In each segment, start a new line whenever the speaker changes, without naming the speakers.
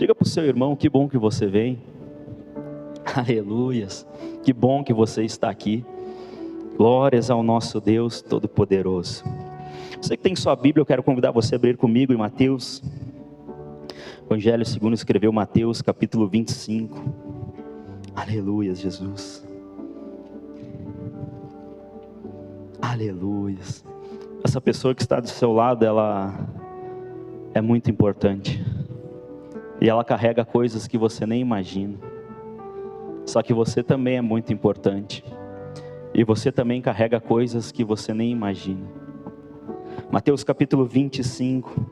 Diga para o seu irmão: que bom que você vem. Aleluias, que bom que você está aqui. Glórias ao nosso Deus Todo-Poderoso. Você que tem sua Bíblia, eu quero convidar você a abrir comigo em Mateus, Evangelho segundo escreveu Mateus, capítulo 25. Aleluias, Jesus. Aleluias. Essa pessoa que está do seu lado, ela é muito importante. E ela carrega coisas que você nem imagina. Só que você também é muito importante. E você também carrega coisas que você nem imagina. Mateus capítulo 25,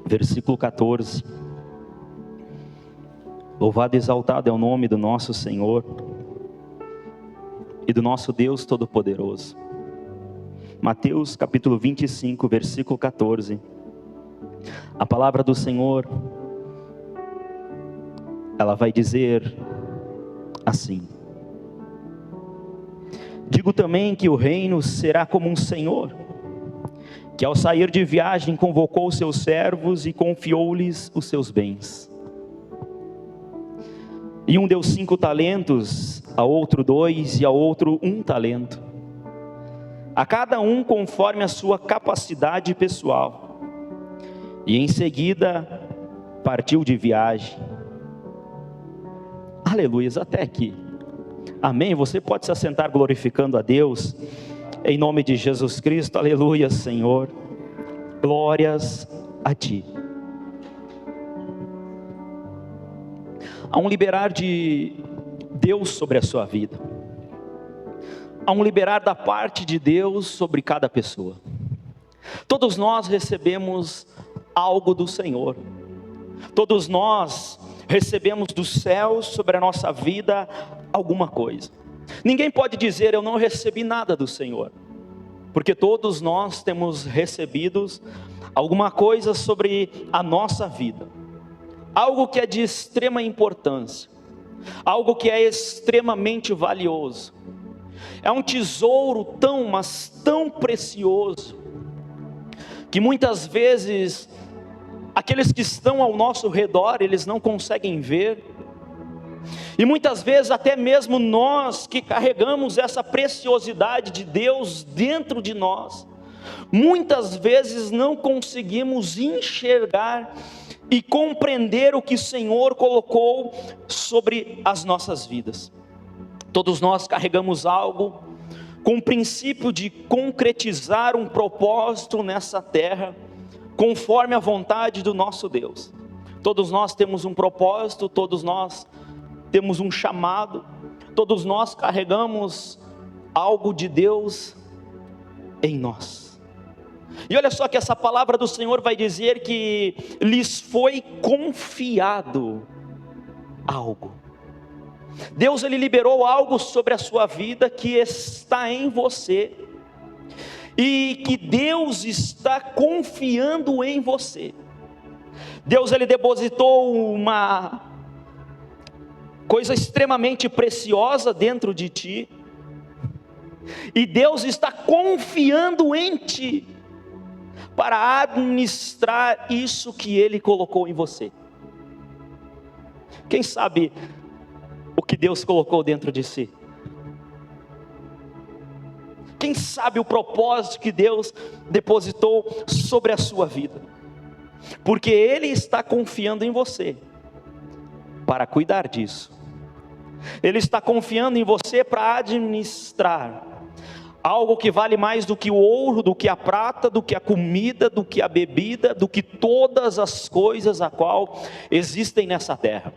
versículo 14. Louvado e exaltado é o nome do nosso Senhor e do nosso Deus Todo-Poderoso. Mateus capítulo 25, versículo 14. A palavra do Senhor, ela vai dizer assim: digo também que o reino será como um senhor, que ao sair de viagem convocou os seus servos e confiou-lhes os seus bens. E um deu 5 talentos, a outro 2 e a outro 1 talento. A cada um conforme a sua capacidade pessoal. E em seguida partiu de viagem. Aleluias, até aqui. Amém? Você pode se assentar glorificando a Deus, em nome de Jesus Cristo. Aleluia, Senhor. Glórias a Ti. Há um liberar de Deus sobre a sua vida. Há um liberar da parte de Deus sobre cada pessoa. Todos nós recebemos algo do Senhor. Todos nós recebemos dos céus sobre a nossa vida alguma coisa. Ninguém pode dizer: eu não recebi nada do Senhor, porque todos nós temos recebido alguma coisa sobre a nossa vida, algo que é de extrema importância, algo que é extremamente valioso. É um tesouro tão, mas tão precioso, que muitas vezes aqueles que estão ao nosso redor, eles não conseguem ver. E muitas vezes até mesmo nós que carregamos essa preciosidade de Deus dentro de nós, muitas vezes não conseguimos enxergar e compreender o que o Senhor colocou sobre as nossas vidas. Todos nós carregamos algo com o princípio de concretizar um propósito nessa terra, conforme a vontade do nosso Deus. Todos nós temos um propósito, todos nós temos um chamado, todos nós carregamos algo de Deus em nós. E olha só que essa palavra do Senhor vai dizer que lhes foi confiado algo. Deus, Ele liberou algo sobre a sua vida que está em você, e que Deus está confiando em você. Deus, Ele depositou uma coisa extremamente preciosa dentro de ti, e Deus está confiando em ti, para administrar isso que Ele colocou em você. Quem sabe o que Deus colocou dentro de si? Quem sabe o propósito que Deus depositou sobre a sua vida? Porque Ele está confiando em você para cuidar disso. Ele está confiando em você para administrar algo que vale mais do que o ouro, do que a prata, do que a comida, do que a bebida, do que todas as coisas a qual existem nessa terra.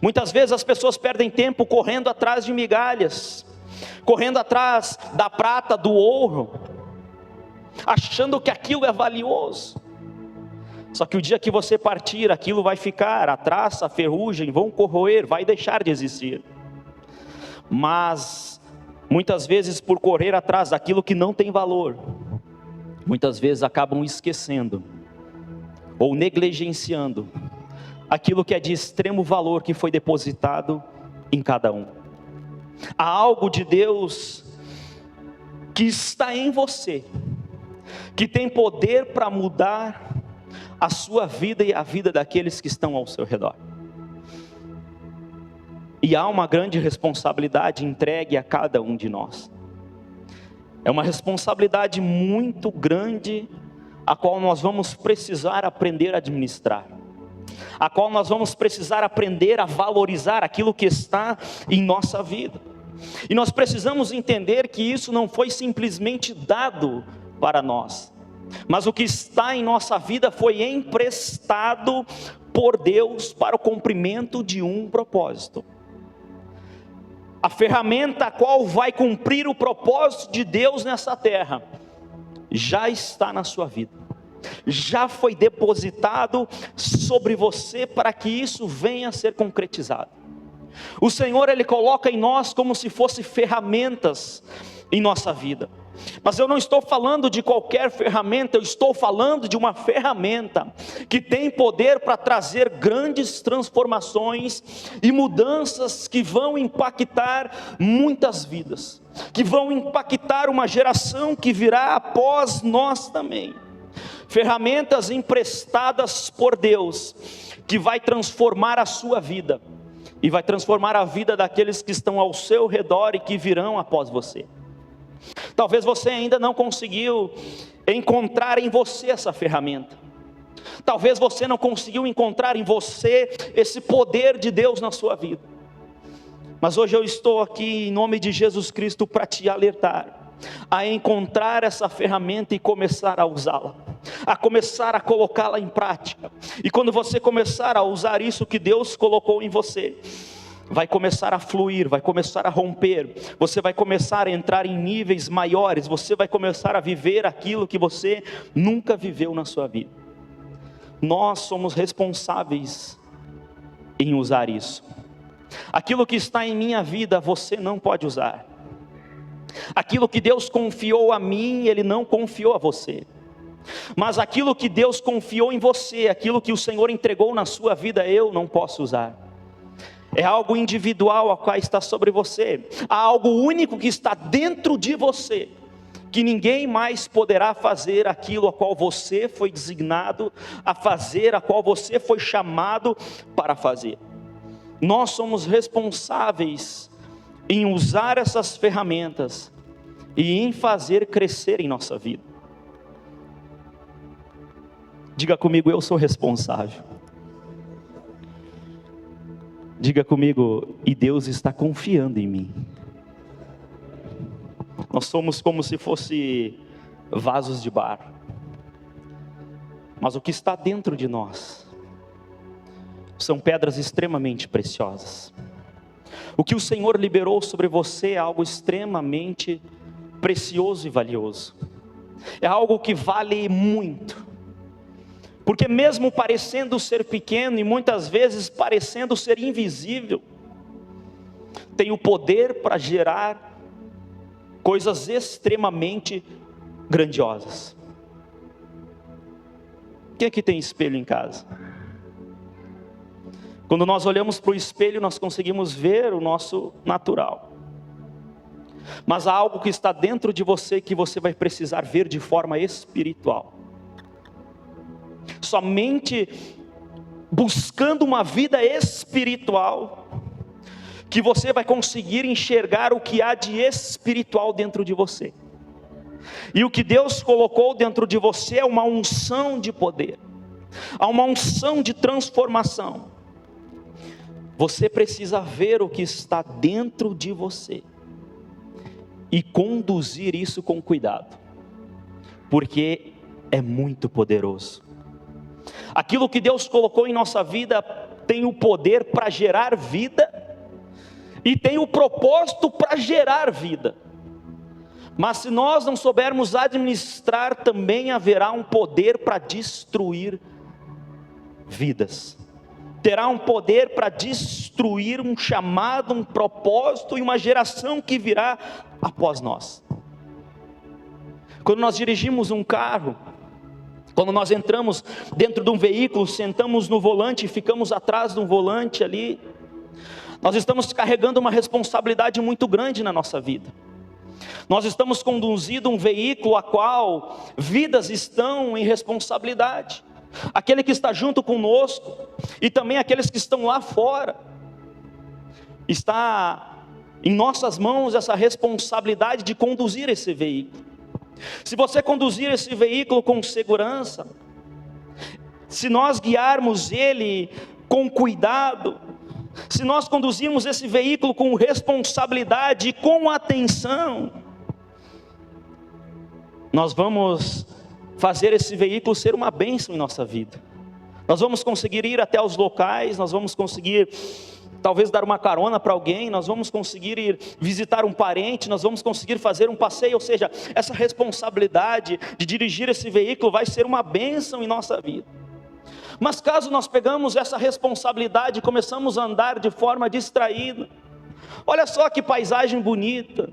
Muitas vezes as pessoas perdem tempo correndo atrás de migalhas, correndo atrás da prata, do ouro, achando que aquilo é valioso. Só que o dia que você partir, aquilo vai ficar, a traça, a ferrugem vão corroer, vai deixar de existir. Mas muitas vezes, por correr atrás daquilo que não tem valor, muitas vezes acabam esquecendo ou negligenciando aquilo que é de extremo valor que foi depositado em cada um. Há algo de Deus que está em você, que tem poder para mudar a sua vida e a vida daqueles que estão ao seu redor. E há uma grande responsabilidade entregue a cada um de nós. É uma responsabilidade muito grande, a qual nós vamos precisar aprender a administrar, a qual nós vamos precisar aprender a valorizar aquilo que está em nossa vida. E nós precisamos entender que isso não foi simplesmente dado para nós, mas o que está em nossa vida foi emprestado por Deus para o cumprimento de um propósito. A ferramenta a qual vai cumprir o propósito de Deus nessa terra, já está na sua vida, já foi depositado sobre você para que isso venha a ser concretizado. O Senhor, Ele coloca em nós como se fossem ferramentas em nossa vida. Mas eu não estou falando de qualquer ferramenta, eu estou falando de uma ferramenta que tem poder para trazer grandes transformações e mudanças que vão impactar muitas vidas, que vão impactar uma geração que virá após nós também. Ferramentas emprestadas por Deus, que vai transformar a sua vida, e vai transformar a vida daqueles que estão ao seu redor e que virão após você. Talvez você ainda não conseguiu encontrar em você essa ferramenta. Talvez você não conseguiu encontrar em você esse poder de Deus na sua vida. Mas hoje eu estou aqui em nome de Jesus Cristo para te alertar a encontrar essa ferramenta e começar a usá-la, a começar a colocá-la em prática. E quando você começar a usar isso que Deus colocou em você, vai começar a fluir, vai começar a romper, você vai começar a entrar em níveis maiores, você vai começar a viver aquilo que você nunca viveu na sua vida. Nós somos responsáveis em usar isso. Aquilo que está em minha vida, você não pode usar. Aquilo que Deus confiou a mim, Ele não confiou a você. Mas aquilo que Deus confiou em você, aquilo que o Senhor entregou na sua vida, eu não posso usar. É algo individual a qual está sobre você. Há algo único que está dentro de você, que ninguém mais poderá fazer aquilo a qual você foi designado a fazer, a qual você foi chamado para fazer. Nós somos responsáveis em usar essas ferramentas e em fazer crescer em nossa vida. Diga comigo, eu sou responsável. Diga comigo, e Deus está confiando em mim. Nós somos como se fosse vasos de barro, mas o que está dentro de nós são pedras extremamente preciosas. O que o Senhor liberou sobre você é algo extremamente precioso e valioso. É algo que vale muito. Porque mesmo parecendo ser pequeno e muitas vezes parecendo ser invisível, tem o poder para gerar coisas extremamente grandiosas. Quem aqui tem espelho em casa? Quando nós olhamos para o espelho, nós conseguimos ver o nosso natural. Mas há algo que está dentro de você que você vai precisar ver de forma espiritual. Somente buscando uma vida espiritual, que você vai conseguir enxergar o que há de espiritual dentro de você. E o que Deus colocou dentro de você é uma unção de poder, há uma unção de transformação. Você precisa ver o que está dentro de você e conduzir isso com cuidado, porque é muito poderoso. Aquilo que Deus colocou em nossa vida tem o poder para gerar vida e tem o propósito para gerar vida. Mas se nós não soubermos administrar, também haverá um poder para destruir vidas. Terá um poder para destruir um chamado, um propósito e uma geração que virá após nós. Quando nós dirigimos um carro, quando nós entramos dentro de um veículo, sentamos no volante e ficamos atrás de um volante ali, nós estamos carregando uma responsabilidade muito grande na nossa vida. Nós estamos conduzindo um veículo a qual vidas estão em responsabilidade. aquele que está junto conosco, e também aqueles que estão lá fora. Está em nossas mãos essa responsabilidade de conduzir esse veículo. Se você conduzir esse veículo com segurança, se nós guiarmos ele com cuidado, se nós conduzirmos esse veículo com responsabilidade e com atenção, nós vamos fazer esse veículo ser uma bênção em nossa vida. Nós vamos conseguir ir até os locais, nós vamos conseguir talvez dar uma carona para alguém, nós vamos conseguir ir visitar um parente, nós vamos conseguir fazer um passeio, ou seja, essa responsabilidade de dirigir esse veículo vai ser uma bênção em nossa vida. Mas caso nós pegamos essa responsabilidade e começamos a andar de forma distraída, olha só que paisagem bonita,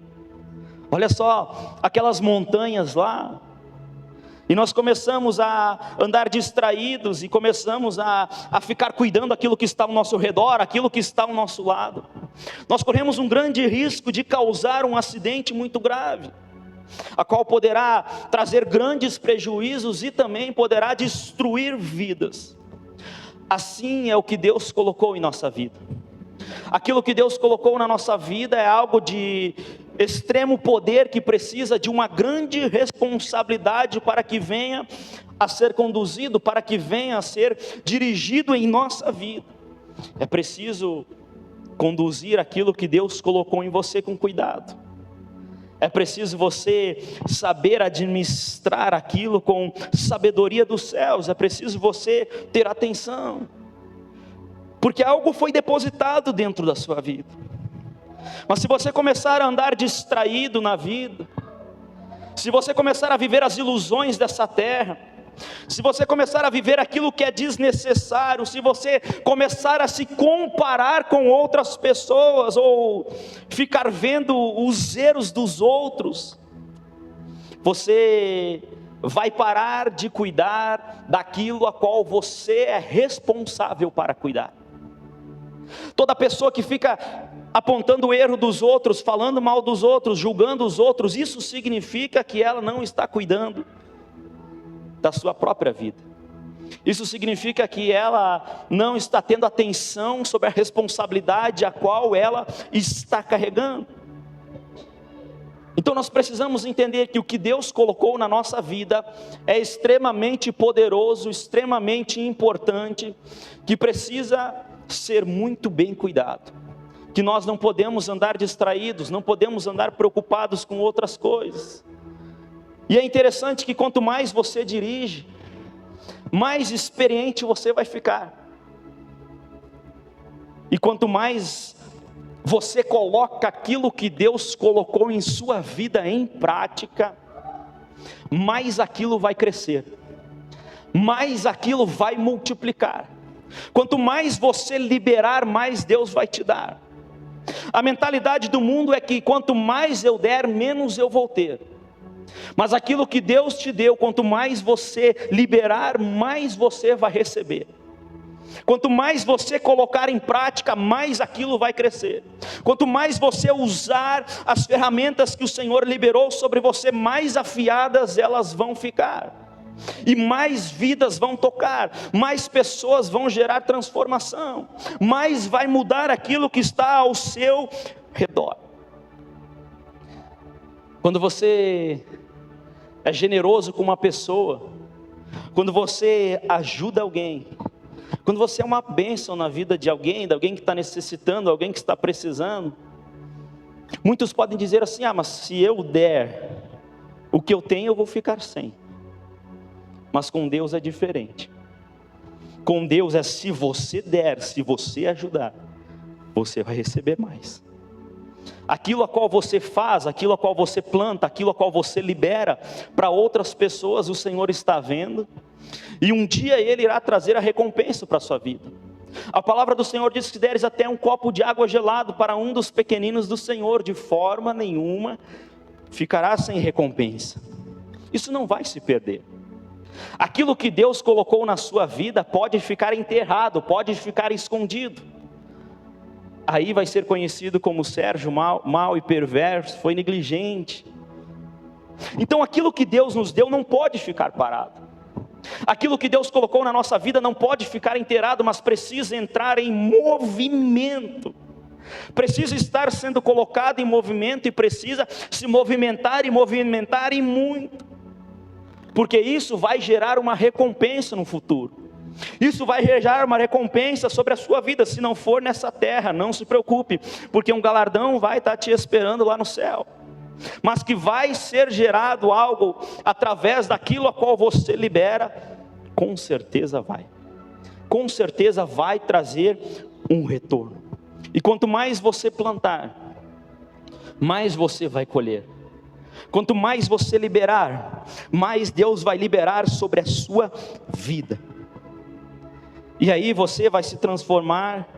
olha só aquelas montanhas lá, e nós começamos a andar distraídos e começamos a ficar cuidando daquilo que está ao nosso redor, aquilo que está ao nosso lado. Nós corremos um grande risco de causar um acidente muito grave, a qual poderá trazer grandes prejuízos e também poderá destruir vidas. Assim é o que Deus colocou em nossa vida. Aquilo que Deus colocou na nossa vida é algo de extremo poder, que precisa de uma grande responsabilidade para que venha a ser conduzido, para que venha a ser dirigido em nossa vida. É preciso conduzir aquilo que Deus colocou em você com cuidado. É preciso você saber administrar aquilo com sabedoria dos céus. É preciso você ter atenção, porque algo foi depositado dentro da sua vida. Mas se você começar a andar distraído na vida, se você começar a viver as ilusões dessa terra, se você começar a viver aquilo que é desnecessário, se você começar a se comparar com outras pessoas, ou ficar vendo os erros dos outros, você vai parar de cuidar daquilo a qual você é responsável para cuidar. Toda pessoa que fica apontando o erro dos outros, falando mal dos outros, julgando os outros, isso significa que ela não está cuidando da sua própria vida. Isso significa que ela não está tendo atenção sobre a responsabilidade a qual ela está carregando. Então nós precisamos entender que o que Deus colocou na nossa vida é extremamente poderoso, extremamente importante, que precisa ser muito bem cuidado, que nós não podemos andar distraídos, não podemos andar preocupados com outras coisas. E é interessante que quanto mais você dirige, mais experiente você vai ficar, e quanto mais você coloca aquilo que Deus colocou em sua vida em prática, mais aquilo vai crescer, mais aquilo vai multiplicar. Quanto mais você liberar, mais Deus vai te dar. A mentalidade do mundo é que quanto mais eu der, menos eu vou ter. Mas aquilo que Deus te deu, quanto mais você liberar, mais você vai receber. Quanto mais você colocar em prática, mais aquilo vai crescer. Quanto mais você usar as ferramentas que o Senhor liberou sobre você, mais afiadas elas vão ficar. E mais vidas vão tocar, mais pessoas vão gerar transformação, mais vai mudar aquilo que está ao seu redor. Quando você é generoso com uma pessoa, quando você ajuda alguém, quando você é uma bênção na vida de alguém que está necessitando, alguém que está precisando, muitos podem dizer assim: ah, mas se eu der o que eu tenho, eu vou ficar sem. Mas com Deus é diferente. Com Deus é: se você der, se você ajudar, você vai receber mais. Aquilo a qual você faz, aquilo a qual você planta, aquilo a qual você libera para outras pessoas, o Senhor está vendo, e um dia Ele irá trazer a recompensa para a sua vida. A palavra do Senhor diz que se deres até um copo de água gelado para um dos pequeninos do Senhor, de forma nenhuma ficará sem recompensa. Isso não vai se perder. Aquilo que Deus colocou na sua vida pode ficar enterrado, pode ficar escondido. Aí vai ser conhecido como Sérgio mau e perverso, foi negligente. Então aquilo que Deus nos deu não pode ficar parado. Aquilo que Deus colocou na nossa vida não pode ficar inteirado, mas precisa entrar em movimento. Precisa estar sendo colocado em movimento e precisa se movimentar e muito. Porque isso vai gerar uma recompensa no futuro. Isso vai gerar uma recompensa sobre a sua vida. Se não for nessa terra, não se preocupe, porque um galardão vai estar te esperando lá no céu. Mas que vai ser gerado algo através daquilo a qual você libera, com certeza vai. Com certeza vai trazer um retorno. E quanto mais você plantar, mais você vai colher. Quanto mais você liberar, mais Deus vai liberar sobre a sua vida. E aí você vai se transformar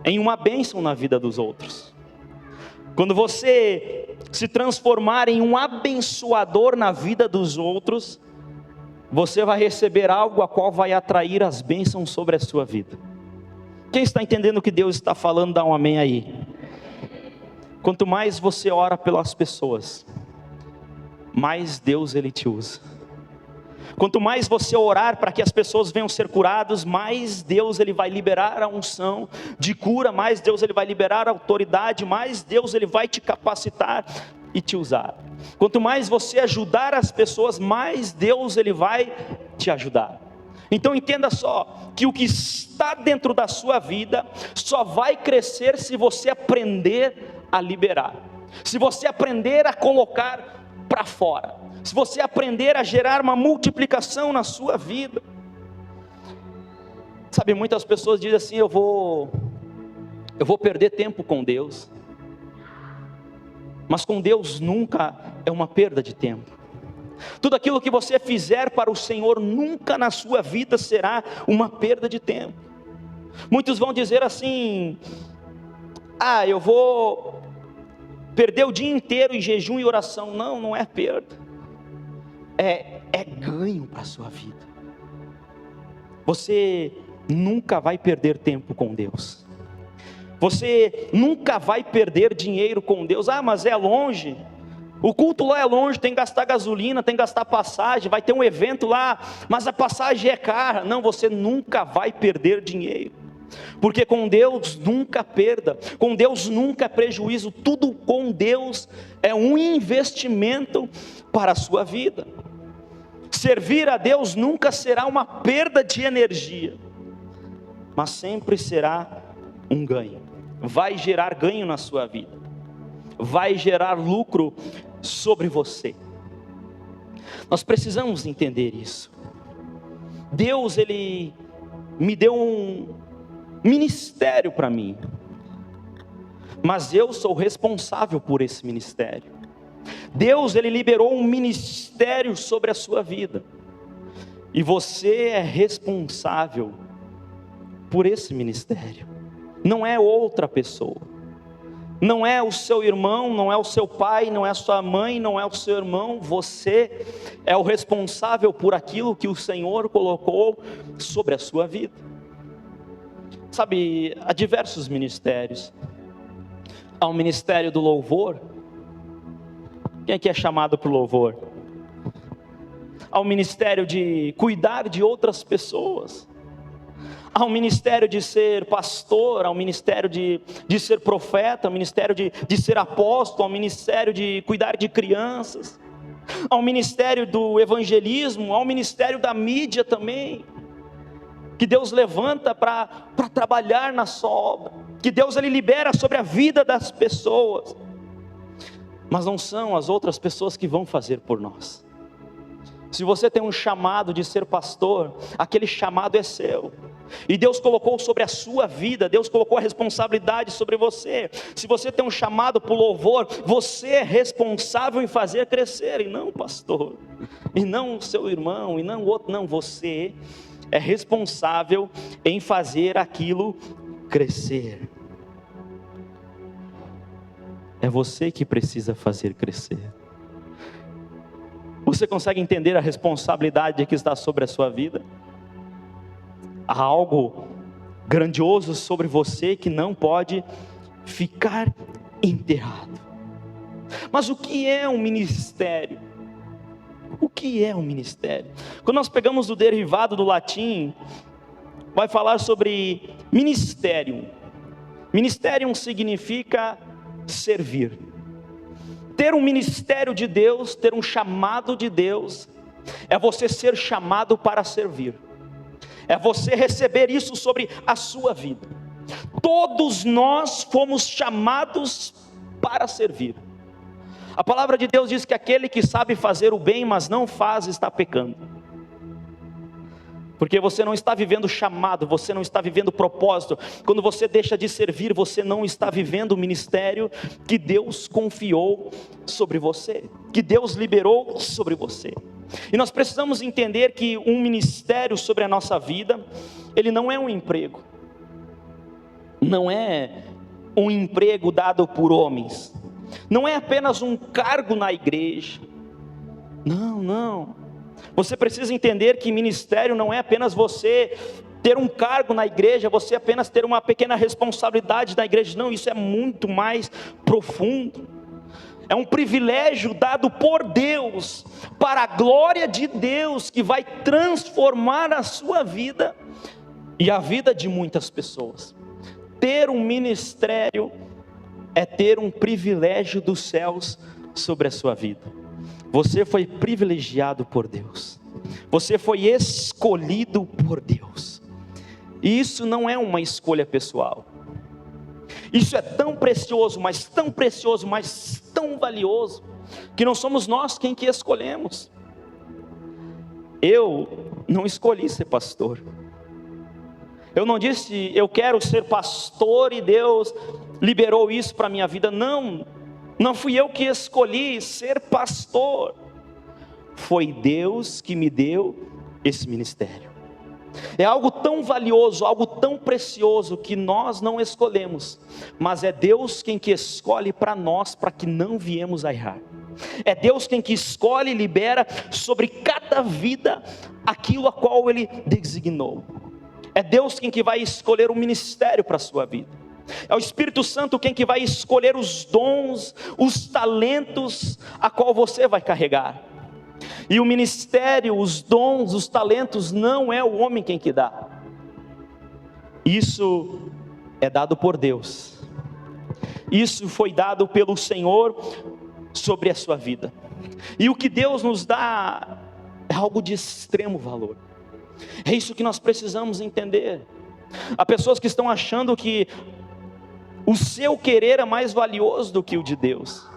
em uma bênção na vida dos outros. Quando você se transformar em um abençoador na vida dos outros, você vai receber algo a qual vai atrair as bênçãos sobre a sua vida. Quem está entendendo o que Deus está falando, dá um amém aí. Quanto mais você ora pelas pessoas, mais Deus ele te usa. Quanto mais você orar para que as pessoas venham ser curadas, mais Deus ele vai liberar a unção de cura, mais Deus ele vai liberar a autoridade, mais Deus ele vai te capacitar e te usar. Quanto mais você ajudar as pessoas, mais Deus ele vai te ajudar. Então entenda só, que o que está dentro da sua vida só vai crescer se você aprender a liberar, se você aprender a colocar para fora, se você aprender a gerar uma multiplicação na sua vida. Sabe, muitas pessoas dizem assim, eu vou perder tempo com Deus. Mas com Deus nunca é uma perda de tempo. Tudo aquilo que você fizer para o Senhor nunca na sua vida será uma perda de tempo. Muitos vão dizer assim, eu vou perder o dia inteiro em jejum e oração. Não, não é perda. É ganho para a sua vida. Você nunca vai perder tempo com Deus. Você nunca vai perder dinheiro com Deus. Mas é longe. O culto lá é longe, tem que gastar gasolina, tem que gastar passagem, vai ter um evento lá, mas a passagem é cara. Não, você nunca vai perder dinheiro. Porque com Deus nunca perda, com Deus nunca é prejuízo, tudo com Deus é um investimento para a sua vida. Servir a Deus nunca será uma perda de energia, mas sempre será um ganho. Vai gerar ganho na sua vida, vai gerar lucro sobre você. Nós precisamos entender isso. Deus ele me deu um ministério para mim, mas eu sou responsável por esse ministério. Deus ele liberou um ministério sobre a sua vida, e você é responsável por esse ministério. Não é outra pessoa, não é o seu irmão, não é o seu pai, não é a sua mãe, não é o seu irmão. Você é o responsável por aquilo que o Senhor colocou sobre a sua vida. Sabe, há diversos ministérios. Há o ministério do louvor. Quem aqui é chamado para o louvor? Há o ministério de cuidar de outras pessoas. Há um ministério de ser pastor, há um ministério de ser profeta, há um ministério de ser apóstolo, há um ministério de cuidar de crianças, há um ministério do evangelismo, há um ministério da mídia também, que Deus levanta para trabalhar na sua obra, que Deus ele libera sobre a vida das pessoas, mas não são as outras pessoas que vão fazer por nós. Se você tem um chamado de ser pastor, aquele chamado é seu, e Deus colocou sobre a sua vida, Deus colocou a responsabilidade sobre você. Se você tem um chamado para o louvor, você é responsável em fazer crescer, e não o pastor, e não o seu irmão, e não o outro, não, você é responsável em fazer aquilo crescer. É você que precisa fazer crescer. Você consegue entender a responsabilidade que está sobre a sua vida? Há algo grandioso sobre você que não pode ficar enterrado. Mas o que é um ministério? O que é um ministério? Quando nós pegamos o derivado do latim, vai falar sobre ministerium. Ministerium significa servir. Ter um ministério de Deus, ter um chamado de Deus, é você ser chamado para servir. É você receber isso sobre a sua vida. Todos nós fomos chamados para servir. A palavra de Deus diz que aquele que sabe fazer o bem, mas não faz, está pecando. Porque você não está vivendo chamado, você não está vivendo propósito. Quando você deixa de servir, você não está vivendo o ministério que Deus confiou sobre você, que Deus liberou sobre você. E nós precisamos entender que um ministério sobre a nossa vida, ele não é um emprego. Não é um emprego dado por homens. Não é apenas um cargo na igreja. Não. Você precisa entender que ministério não é apenas você ter um cargo na igreja, você apenas ter uma pequena responsabilidade na igreja. Não, isso é muito mais profundo. É um privilégio dado por Deus, para a glória de Deus, que vai transformar a sua vida e a vida de muitas pessoas. Ter um ministério é ter um privilégio dos céus sobre a sua vida. Você foi privilegiado por Deus. Você foi escolhido por Deus. E isso não é uma escolha pessoal. Isso é tão precioso, mas tão valioso, que não somos nós quem que escolhemos. Eu não escolhi ser pastor. Eu não disse, eu quero ser pastor e Deus liberou isso para a minha vida. Não fui eu que escolhi ser pastor. Foi Deus que me deu esse ministério. É algo tão valioso, algo tão precioso, que nós não escolhemos, mas é Deus quem que escolhe para nós, para que não viemos a errar. É Deus quem que escolhe e libera sobre cada vida aquilo a qual Ele designou. É Deus quem que vai escolher um ministério para a sua vida. É o Espírito Santo quem que vai escolher os dons, os talentos a qual você vai carregar. E o ministério, os dons, os talentos, não é o homem quem que dá. Isso é dado por Deus. Isso foi dado pelo Senhor sobre a sua vida. E o que Deus nos dá é algo de extremo valor. É isso que nós precisamos entender. Há pessoas que estão achando que o seu querer é mais valioso do que o de Deus.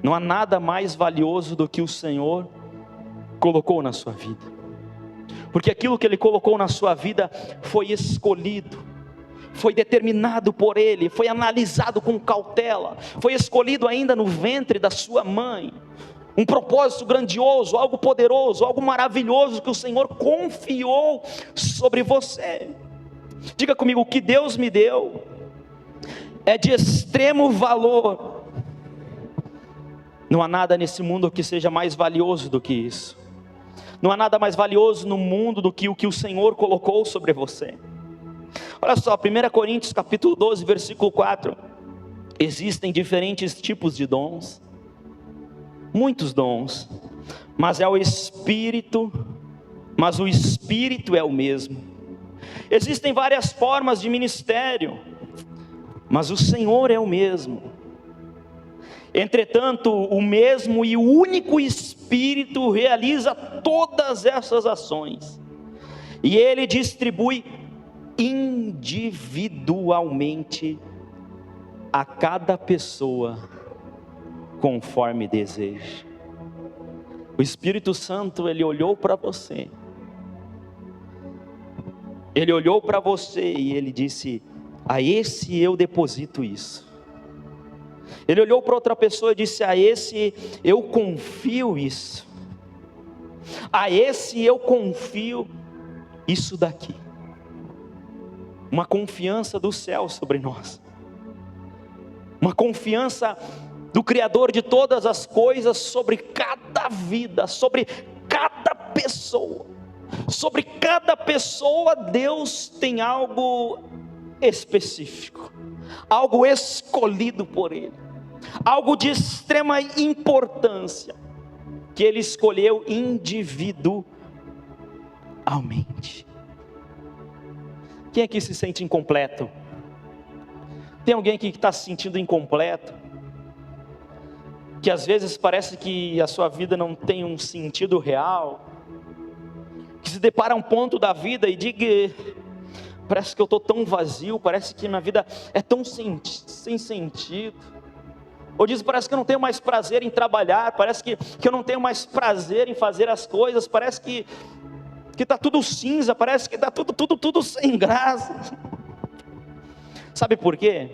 Não há nada mais valioso do que o Senhor colocou na sua vida. Porque aquilo que Ele colocou na sua vida foi escolhido, foi determinado por Ele, foi analisado com cautela, foi escolhido ainda no ventre da sua mãe. Um propósito grandioso, algo poderoso, algo maravilhoso que o Senhor confiou sobre você. Diga comigo, o que Deus me deu é de extremo valor. Não há nada nesse mundo que seja mais valioso do que isso. Não há nada mais valioso no mundo do que o que o Senhor colocou sobre você. Olha só, 1 Coríntios capítulo 12, versículo 4. Existem diferentes tipos de dons, muitos dons, mas o Espírito é o mesmo. Existem várias formas de ministério, mas o Senhor é o mesmo. Entretanto, o mesmo e o único Espírito realiza todas essas ações, e Ele distribui individualmente a cada pessoa conforme deseja. O Espírito Santo, Ele olhou para você. Ele olhou para você e Ele disse: a esse eu deposito isso. Ele olhou para outra pessoa e disse: a esse eu confio isso. A esse eu confio isso daqui. Uma confiança do céu sobre nós. Uma confiança do Criador de todas as coisas sobre cada vida, sobre cada pessoa. Sobre cada pessoa Deus tem algo específico, algo escolhido por Ele, algo de extrema importância. que Ele escolheu individualmente. Quem aqui se sente incompleto? Tem alguém aqui que está se sentindo incompleto? Que às vezes parece que a sua vida não tem um sentido real? Que se depara a um ponto da vida e diga: parece que eu estou tão vazio, parece que minha vida é tão sem sentido. Ou diz: parece que eu não tenho mais prazer em trabalhar, parece que eu não tenho mais prazer em fazer as coisas, parece que está tudo cinza, parece que está tudo sem graça. Sabe por quê?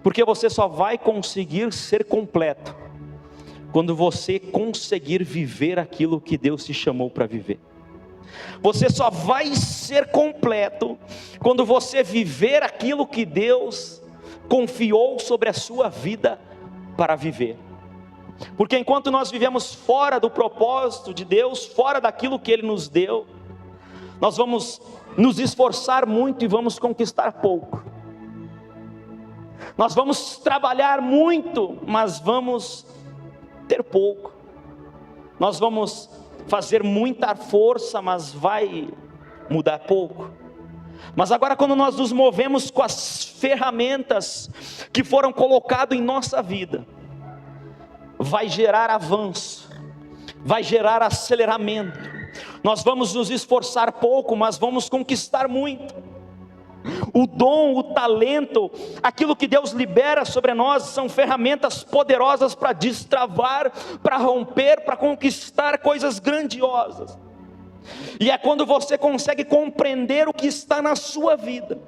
Porque você só vai conseguir ser completo quando você conseguir viver aquilo que Deus te chamou para viver. Você só vai ser completo quando você viver aquilo que Deus confiou sobre a sua vida para viver. Porque enquanto nós vivemos fora do propósito de Deus, fora daquilo que Ele nos deu, nós vamos nos esforçar muito e vamos conquistar pouco. Nós vamos trabalhar muito, mas vamos ter pouco. Nós vamos fazer muita força, mas vai mudar pouco. Mas agora, quando nós nos movemos com as ferramentas que foram colocadas em nossa vida, vai gerar avanço, vai gerar aceleramento. Nós vamos nos esforçar pouco, mas vamos conquistar muito. O dom, o talento, aquilo que Deus libera sobre nós, são ferramentas poderosas para destravar, para romper, para conquistar coisas grandiosas. E é quando você consegue compreender o que está na sua vida,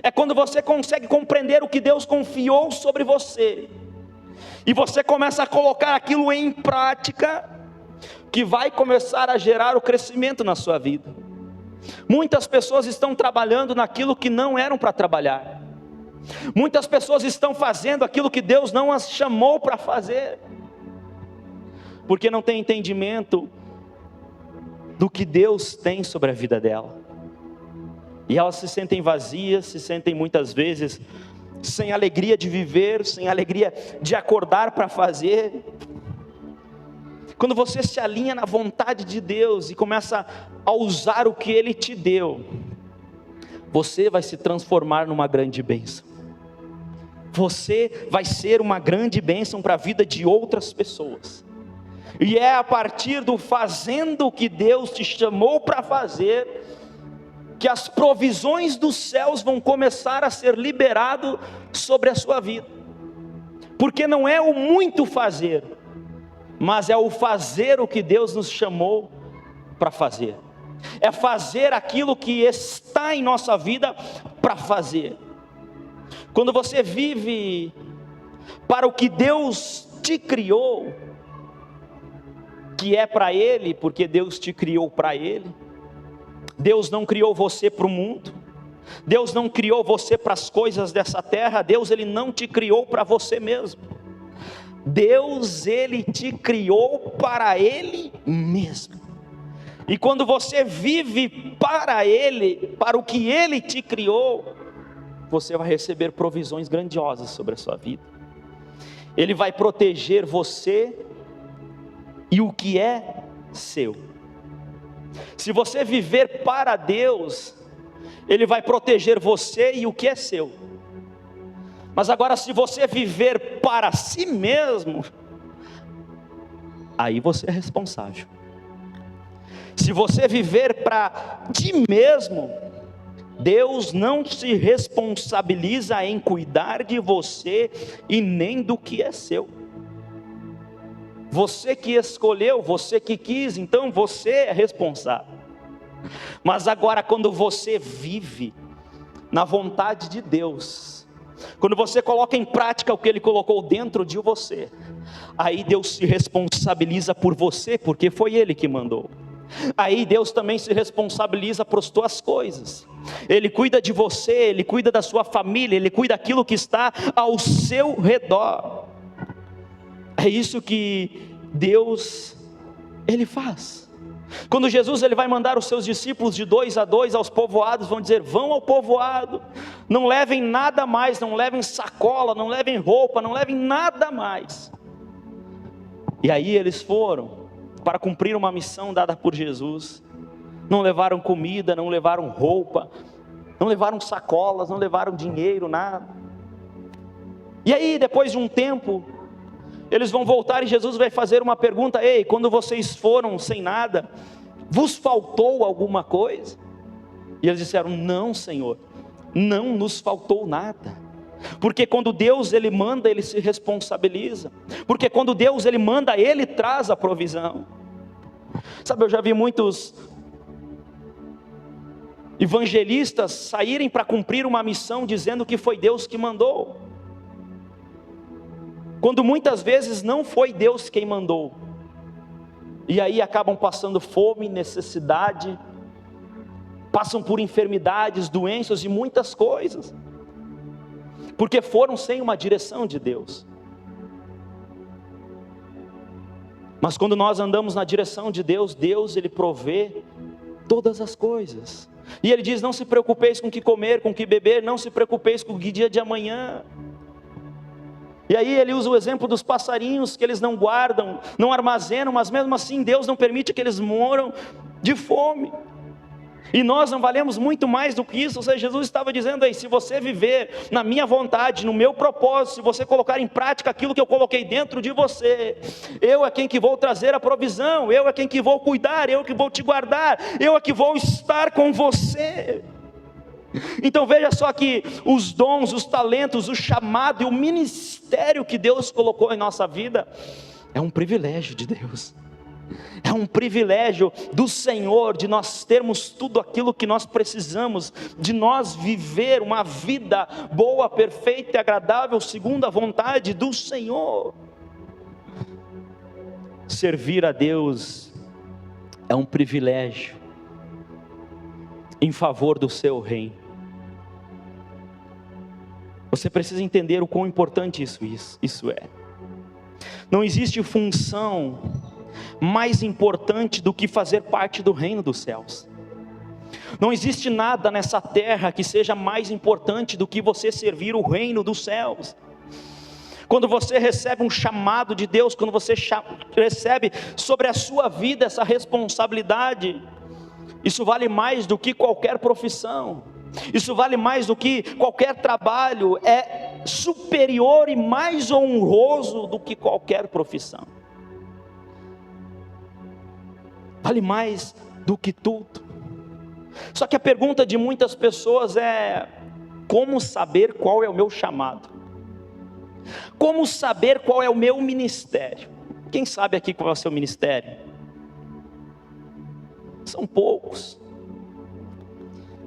é quando você consegue compreender o que Deus confiou sobre você, e você começa a colocar aquilo em prática, que vai começar a gerar o crescimento na sua vida. Muitas pessoas estão trabalhando naquilo que não eram para trabalhar. Muitas pessoas estão fazendo aquilo que Deus não as chamou para fazer, porque não tem entendimento do que Deus tem sobre a vida dela. E elas se sentem vazias, se sentem muitas vezes sem alegria de viver, sem alegria de acordar para fazer. Quando você se alinha na vontade de Deus e começa a usar o que Ele te deu, você vai se transformar numa grande bênção. Você vai ser uma grande bênção para a vida de outras pessoas. E é a partir do fazendo o que Deus te chamou para fazer, que as provisões dos céus vão começar a ser liberado sobre a sua vida. Porque não é o muito fazer, mas é o fazer o que Deus nos chamou para fazer. É fazer aquilo que está em nossa vida para fazer. Quando você vive para o que Deus te criou, que é para Ele, porque Deus te criou para Ele. Deus não criou você para o mundo. Deus não criou você para as coisas dessa terra. Deus, Ele não te criou para você mesmo. Deus, Ele te criou para Ele mesmo. E quando você vive para Ele, para o que Ele te criou, você vai receber provisões grandiosas sobre a sua vida. Ele vai proteger você e o que é seu. Se você viver para Deus, Ele vai proteger você e o que é seu. Mas agora, se você viver para si mesmo, aí você é responsável. Se você viver para ti mesmo, Deus não se responsabiliza em cuidar de você e nem do que é seu. Você que escolheu, você que quis, então você é responsável. Mas agora, quando você vive na vontade de Deus, quando você coloca em prática o que Ele colocou dentro de você, aí Deus se responsabiliza por você, porque foi Ele que mandou. Aí Deus também se responsabiliza por as tuas coisas. Ele cuida de você, Ele cuida da sua família, Ele cuida daquilo que está ao seu redor. É isso que Deus, Ele faz. Quando Jesus Ele vai mandar os seus discípulos de 2 a 2 aos povoados, vão dizer: vão ao povoado, não levem nada mais, não levem sacola, não levem roupa, não levem nada mais. E aí eles foram, para cumprir uma missão dada por Jesus. Não levaram comida, não levaram roupa, não levaram sacolas, não levaram dinheiro, nada. E aí, depois de um tempo, eles vão voltar e Jesus vai fazer uma pergunta: ei, quando vocês foram sem nada, vos faltou alguma coisa? E eles disseram: não, Senhor, não nos faltou nada. Porque quando Deus ele manda, ele se responsabiliza. Porque quando Deus ele manda, ele traz a provisão. Sabe, eu já vi muitos evangelistas saírem para cumprir uma missão dizendo que foi Deus que mandou, quando muitas vezes não foi Deus quem mandou. E aí acabam passando fome, necessidade, passam por enfermidades, doenças e muitas coisas, porque foram sem uma direção de Deus. Mas quando nós andamos na direção de Deus, Deus ele provê todas as coisas. E ele diz: não se preocupeis com o que comer, com o que beber, não se preocupeis com o dia de amanhã. E aí ele usa o exemplo dos passarinhos, que eles não guardam, não armazenam, mas mesmo assim Deus não permite que eles moram de fome. E nós não valemos muito mais do que isso. Ou seja, Jesus estava dizendo aí: se você viver na minha vontade, no meu propósito, se você colocar em prática aquilo que eu coloquei dentro de você, eu é quem que vou trazer a provisão, eu é quem que vou cuidar, eu que vou te guardar, eu é que vou estar com você. Então veja só que os dons, os talentos, o chamado e o ministério que Deus colocou em nossa vida é um privilégio de Deus. É um privilégio do Senhor, de nós termos tudo aquilo que nós precisamos, de nós viver uma vida boa, perfeita e agradável, segundo a vontade do Senhor. Servir a Deus é um privilégio em favor do seu reino. Você precisa entender o quão importante isso é. Não existe função mais importante do que fazer parte do reino dos céus. Não existe nada nessa terra que seja mais importante do que você servir o reino dos céus. Quando você recebe um chamado de Deus, quando você recebe sobre a sua vida essa responsabilidade, isso vale mais do que qualquer profissão, isso vale mais do que qualquer trabalho, é superior e mais honroso do que qualquer profissão. Vale mais do que tudo. Só que a pergunta de muitas pessoas é: como saber qual é o meu chamado? Como saber qual é o meu ministério? Quem sabe aqui qual é o seu ministério? São poucos.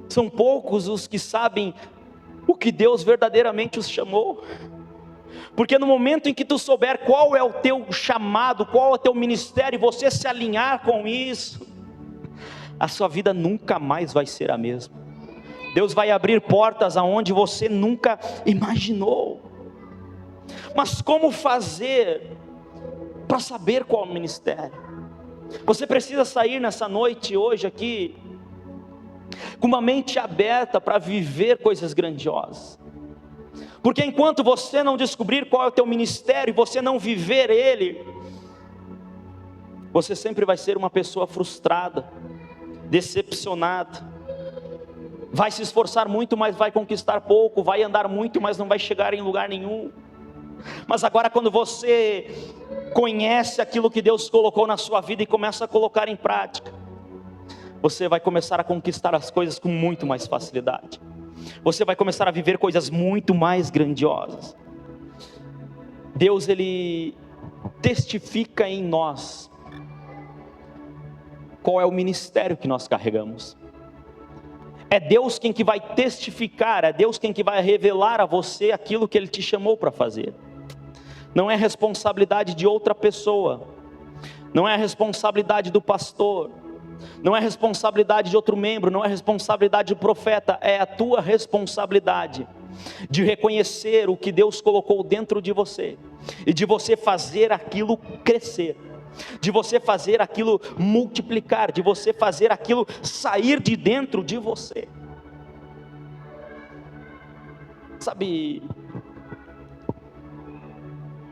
São poucos os que sabem o que Deus verdadeiramente os chamou. Porque no momento em que tu souber qual é o teu chamado, qual é o teu ministério, e você se alinhar com isso, a sua vida nunca mais vai ser a mesma. Deus vai abrir portas aonde você nunca imaginou. Mas como fazer para saber qual é o ministério? Você precisa sair nessa noite hoje aqui com uma mente aberta para viver coisas grandiosas. Porque enquanto você não descobrir qual é o teu ministério e você não viver ele, você sempre vai ser uma pessoa frustrada, decepcionada, vai se esforçar muito, mas vai conquistar pouco, vai andar muito, mas não vai chegar em lugar nenhum. Mas agora, quando você conhece aquilo que Deus colocou na sua vida e começa a colocar em prática, você vai começar a conquistar as coisas com muito mais facilidade. Você vai começar a viver coisas muito mais grandiosas. Deus, Ele testifica em nós qual é o ministério que nós carregamos. É Deus quem que vai testificar, é Deus quem que vai revelar a você aquilo que Ele te chamou para fazer. Não é responsabilidade de outra pessoa, não é a responsabilidade do pastor, não é responsabilidade de outro membro, não é responsabilidade do profeta, é a tua responsabilidade de reconhecer o que Deus colocou dentro de você, e de você fazer aquilo crescer, de você fazer aquilo multiplicar, de você fazer aquilo sair de dentro de você. Sabe,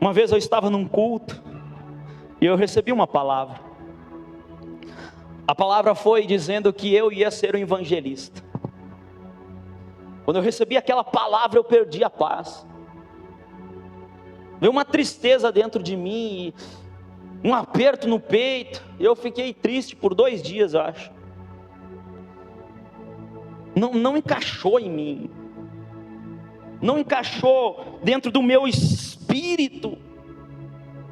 uma vez eu estava num culto, e eu recebi uma palavra, A palavra foi dizendo que eu ia ser um evangelista. Quando eu recebi aquela palavra, eu perdi a paz. Veio uma tristeza dentro de mim, um aperto no peito. Eu fiquei triste por 2 dias, eu acho. Não encaixou em mim. Não encaixou dentro do meu espírito.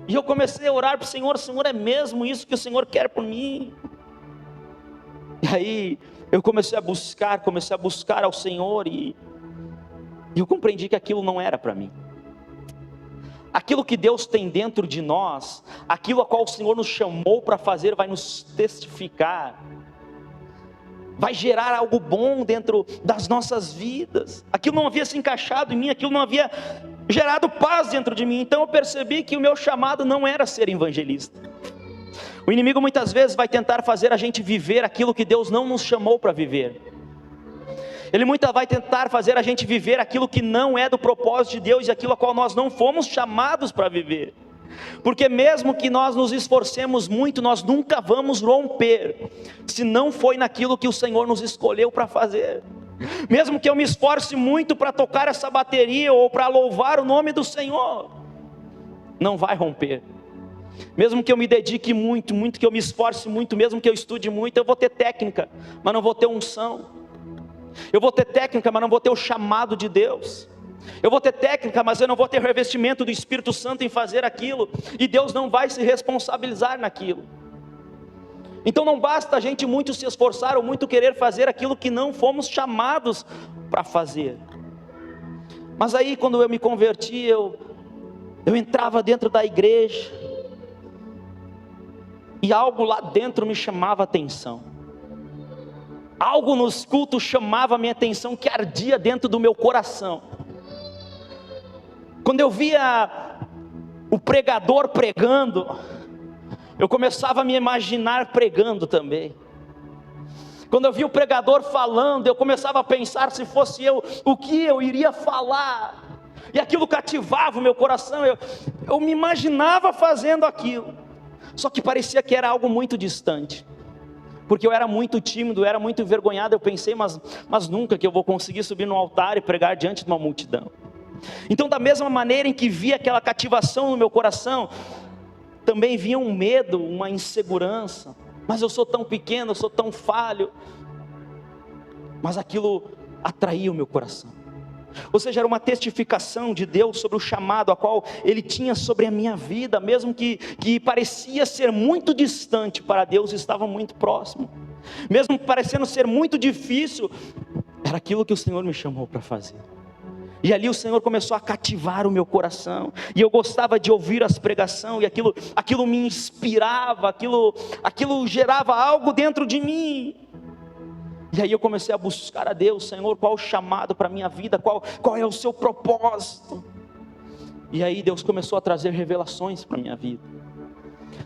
E eu comecei a orar para o Senhor: Senhor, é mesmo isso que o Senhor quer por mim? E aí eu comecei a buscar ao Senhor, e eu compreendi que aquilo não era para mim. Aquilo que Deus tem dentro de nós, aquilo a qual o Senhor nos chamou para fazer, vai nos testificar, vai gerar algo bom dentro das nossas vidas. Aquilo não havia se encaixado em mim, aquilo não havia gerado paz dentro de mim. Então eu percebi que o meu chamado não era ser evangelista. O inimigo muitas vezes vai tentar fazer a gente viver aquilo que Deus não nos chamou para viver. Ele vai tentar fazer a gente viver aquilo que não é do propósito de Deus, e aquilo a qual nós não fomos chamados para viver. Porque mesmo que nós nos esforcemos muito, nós nunca vamos romper, se não foi naquilo que o Senhor nos escolheu para fazer. Mesmo que eu me esforce muito para tocar essa bateria, ou para louvar o nome do Senhor, não vai romper. Mesmo que eu me dedique muito, que eu me esforce muito, mesmo que eu estude muito, eu vou ter técnica, mas não vou ter unção. Eu vou ter técnica, mas não vou ter o chamado de Deus. Eu vou ter técnica, mas eu não vou ter revestimento do Espírito Santo em fazer aquilo, e Deus não vai se responsabilizar naquilo. Então não basta a gente muito se esforçar, ou muito querer fazer aquilo que não fomos chamados para fazer. Mas aí quando eu me converti, eu entrava dentro da igreja, e algo lá dentro me chamava a atenção. Algo nos cultos chamava a minha atenção, que ardia dentro do meu coração. Quando eu via o pregador pregando, eu começava a me imaginar pregando também. Quando eu via o pregador falando, eu começava a pensar, se fosse eu, o que eu iria falar. E aquilo cativava o meu coração, eu me imaginava fazendo aquilo. Só que parecia que era algo muito distante. Porque eu era muito tímido, eu era muito envergonhado. Eu pensei, mas nunca que eu vou conseguir subir no altar e pregar diante de uma multidão. Então da mesma maneira em que via aquela cativação no meu coração, também vinha um medo, uma insegurança. Mas eu sou tão pequeno, eu sou tão falho. Mas aquilo atraía o meu coração. Ou seja, era uma testificação de Deus sobre o chamado a qual Ele tinha sobre a minha vida. Mesmo que parecia ser muito distante, para Deus estava muito próximo. Mesmo parecendo ser muito difícil, era aquilo que o Senhor me chamou para fazer. E ali o Senhor começou a cativar o meu coração, e eu gostava de ouvir as pregações, e aquilo me inspirava, aquilo gerava algo dentro de mim. E aí eu comecei a buscar a Deus: Senhor, qual o chamado para a minha vida, qual é o seu propósito? E aí Deus começou a trazer revelações para a minha vida.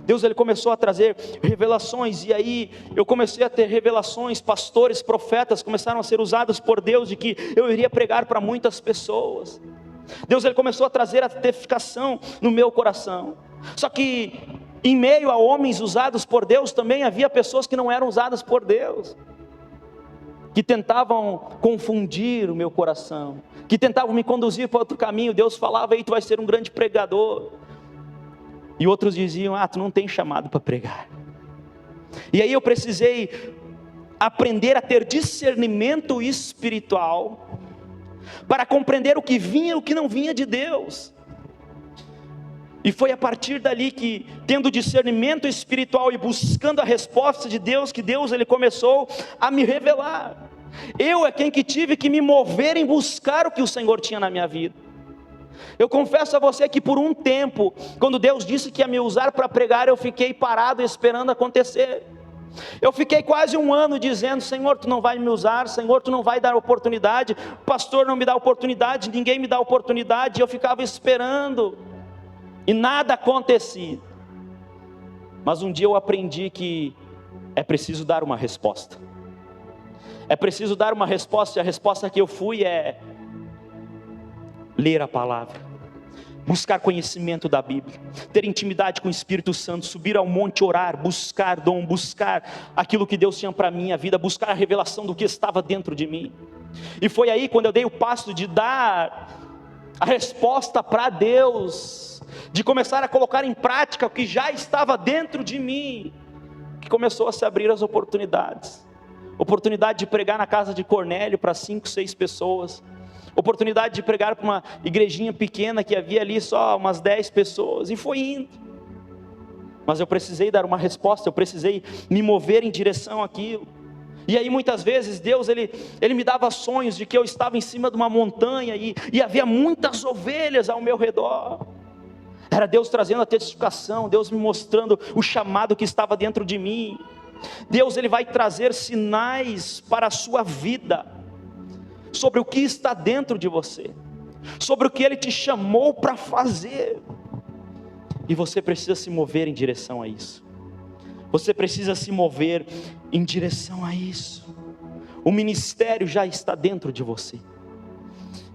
Ele começou a trazer revelações, e aí eu comecei a ter revelações. Pastores, profetas começaram a ser usados por Deus, de que eu iria pregar para muitas pessoas. Ele começou a trazer a testificação no meu coração. Só que em meio a homens usados por Deus, também havia pessoas que não eram usadas por Deus, que tentavam confundir o meu coração, que tentavam me conduzir para outro caminho. Deus falava: ei, tu vai ser um grande pregador. E outros diziam: tu não tem chamado para pregar. E aí eu precisei aprender a ter discernimento espiritual, para compreender o que vinha e o que não vinha de Deus. E foi a partir dali que, tendo discernimento espiritual e buscando a resposta de Deus, que Deus ele começou a me revelar. Eu é quem que tive que me mover em buscar o que o Senhor tinha na minha vida. Eu confesso a você que por um tempo, quando Deus disse que ia me usar para pregar, eu fiquei parado esperando acontecer. Eu fiquei quase 1 ano dizendo: Senhor, tu não vai me usar, Senhor, tu não vai dar oportunidade, o pastor não me dá oportunidade, ninguém me dá oportunidade. E eu ficava esperando, e nada acontecia. Mas um dia eu aprendi que é preciso dar uma resposta. É preciso dar uma resposta, e a resposta que eu fui é ler a palavra, buscar conhecimento da Bíblia, ter intimidade com o Espírito Santo, subir ao monte, orar, buscar dom, buscar aquilo que Deus tinha para a minha vida, buscar a revelação do que estava dentro de mim. E foi aí quando eu dei o passo de dar a resposta para Deus, de começar a colocar em prática o que já estava dentro de mim, que começou a se abrir as oportunidades. Oportunidade de pregar na casa de Cornélio para 5, 6 pessoas. Oportunidade de pregar para uma igrejinha pequena que havia ali só umas 10 pessoas. E foi indo. Mas eu precisei dar uma resposta, eu precisei me mover em direção àquilo. E aí muitas vezes Deus ele me dava sonhos de que eu estava em cima de uma montanha e havia muitas ovelhas ao meu redor. Era Deus trazendo a testificação, Deus me mostrando o chamado que estava dentro de mim. Deus ele vai trazer sinais para a sua vida, sobre o que está dentro de você, sobre o que Ele te chamou para fazer, e você precisa se mover em direção a isso. Você precisa se mover em direção a isso. O ministério já está dentro de você,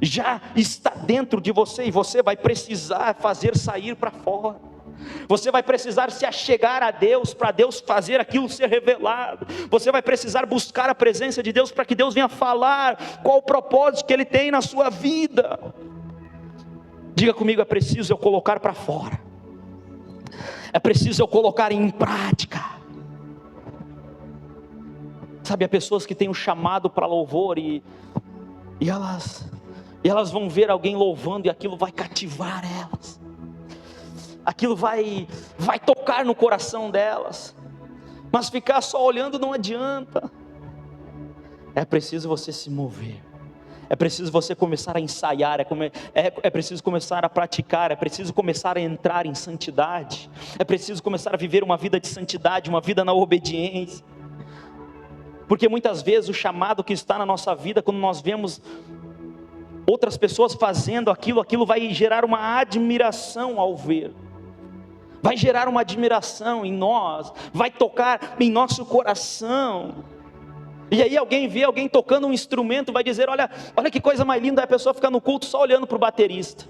já está dentro de você, e você vai precisar fazer sair para fora. Você vai precisar se achegar a Deus, para Deus fazer aquilo ser revelado. Você vai precisar buscar a presença de Deus, para que Deus venha falar qual o propósito que Ele tem na sua vida. Diga comigo: é preciso eu colocar para fora, é preciso eu colocar em prática. Sabe, há pessoas que têm um chamado para louvor e elas vão ver alguém louvando e aquilo vai cativar elas. Aquilo vai tocar no coração delas, mas ficar só olhando não adianta. É preciso você se mover, é preciso você começar a ensaiar, é preciso começar a praticar, é preciso começar a entrar em santidade, é preciso começar a viver uma vida de santidade, uma vida na obediência. Porque muitas vezes o chamado que está na nossa vida, quando nós vemos outras pessoas fazendo aquilo vai gerar uma admiração ao ver. Vai gerar uma admiração em nós, vai tocar em nosso coração. E aí alguém vê alguém tocando um instrumento, vai dizer: olha que coisa mais linda. A pessoa fica no culto só olhando para o baterista,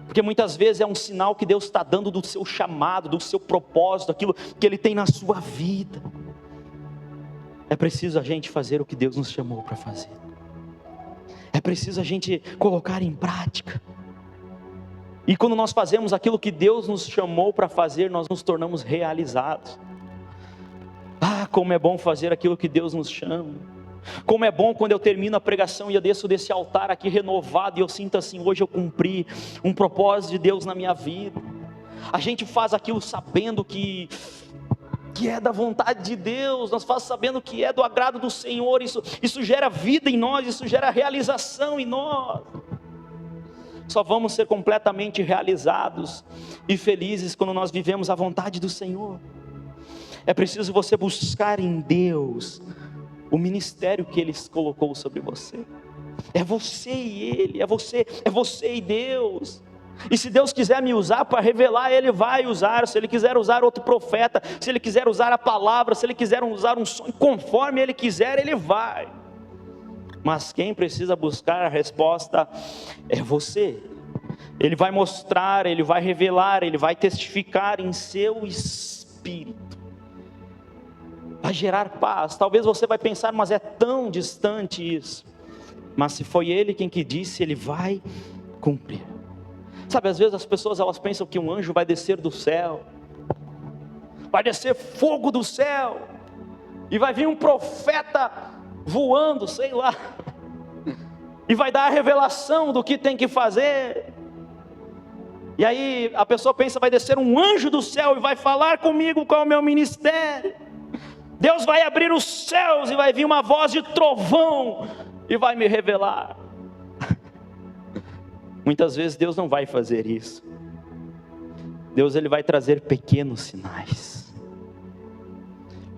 porque muitas vezes é um sinal que Deus está dando do seu chamado, do seu propósito, aquilo que Ele tem na sua vida. É preciso a gente fazer o que Deus nos chamou para fazer, é preciso a gente colocar em prática. E quando nós fazemos aquilo que Deus nos chamou para fazer, nós nos tornamos realizados. Ah, como é bom fazer aquilo que Deus nos chama. Como é bom quando eu termino a pregação e eu desço desse altar aqui renovado e eu sinto assim: hoje eu cumpri um propósito de Deus na minha vida. A gente faz aquilo sabendo que é da vontade de Deus, nós fazemos sabendo que é do agrado do Senhor. Isso gera vida em nós, isso gera realização em nós. Só vamos ser completamente realizados e felizes quando nós vivemos a vontade do Senhor. É preciso você buscar em Deus o ministério que Ele colocou sobre você. É você e Ele, é você e Deus. E se Deus quiser me usar para revelar, Ele vai usar. Se Ele quiser usar outro profeta, se Ele quiser usar a palavra, se Ele quiser usar um sonho, conforme Ele quiser, Ele vai. Mas quem precisa buscar a resposta é você. Ele vai mostrar, Ele vai revelar, Ele vai testificar em seu espírito. Vai gerar paz. Talvez você vai pensar: mas é tão distante isso. Mas se foi Ele quem que disse, Ele vai cumprir. Sabe, às vezes as pessoas elas pensam que um anjo vai descer do céu, vai descer fogo do céu, e vai vir um profeta voando, sei lá, e vai dar a revelação do que tem que fazer. E aí a pessoa pensa: vai descer um anjo do céu e vai falar comigo qual é o meu ministério. Deus vai abrir os céus e vai vir uma voz de trovão e vai me revelar. Muitas vezes Deus não vai fazer isso. Deus ele vai trazer pequenos sinais.